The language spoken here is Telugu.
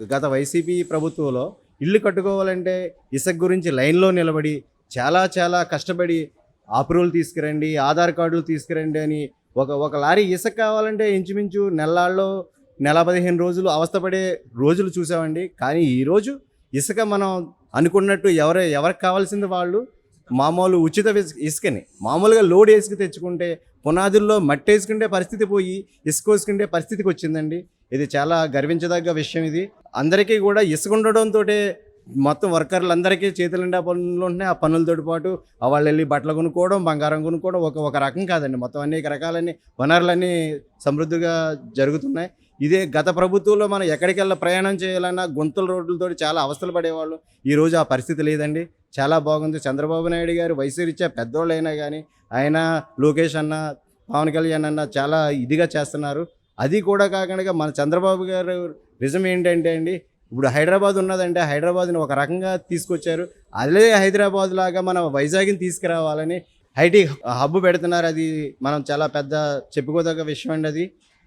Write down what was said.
గత వైసీపీ ప్రభుత్వంలో ఇల్లు కట్టుకోవాలంటే ఇసుక గురించి లైన్‌లో నిలబడి చాలా చాలా కష్టపడి అప్రూవల్ తీసుకురండి, ఆధార్ కార్డులు తీసుకురండి అని ఒక లారీ ఇసుక కావాలంటే ఇంచుమించు నెల్లాళ్ళో నెల 15 రోజులు అవస్థపడే రోజులు చూసామండి. కానీ ఈరోజు ఇసుక మనం అనుకున్నట్టు ఎవరికి కావాల్సింది వాళ్ళు మామూలు ఉచిత ఇసుకని మామూలుగా లోడ్ ఇసుక తెచ్చుకుంటే పునాదుల్లో మట్టి వేసుకుంటే పరిస్థితి పోయి ఇసుక వేసుకుంటే పరిస్థితికి వచ్చిందండి. ఇది చాలా గర్వించదగ్గ విషయం ఇది. అందరికీ కూడా ఇసుక ఉండడంతోటే మొత్తం వర్కర్లందరికీ చేతుల నిండా పనులు ఉంటున్నాయి. ఆ పనులతోటి పాటు వాళ్ళు వెళ్ళి బట్టలు కొనుక్కోవడం, బంగారం కొనుక్కోవడం ఒక రకం కాదండి. మొత్తం అనేక రకాలన్నీ వనరులన్నీ సమృద్ధిగా జరుగుతున్నాయి. ఇదే గత ప్రభుత్వంలో మనం ఎక్కడికెళ్ళి ప్రయాణం చేయాలన్నా గుంతల రోడ్లతోటి చాలా అవస్థలు పడేవాళ్ళు. ఈరోజు ఆ పరిస్థితి లేదండి. చాలా బాగుంది. చంద్రబాబు నాయుడు గారు వయసు రీత్యా పెద్దోళ్ళైనా కానీ ఆయన, లోకేష్ అన్న, పవన్ కళ్యాణ్ అన్న చాలా ఇదిగా చేస్తున్నారు. అది కూడా కాకుండా మన చంద్రబాబు గారు నిజం ఏంటంటే అండి, ఇప్పుడు హైదరాబాద్ ఉన్నదంటే హైదరాబాద్ని ఒక రకంగా తీసుకొచ్చారు. అదే హైదరాబాద్ లాగా మన వైజాగ్ని తీసుకురావాలని ఐటీ హబ్ పెడుతున్నారు. అది మనం చాలా పెద్ద చెప్పుకోదగ్గ విషయం అండి అది.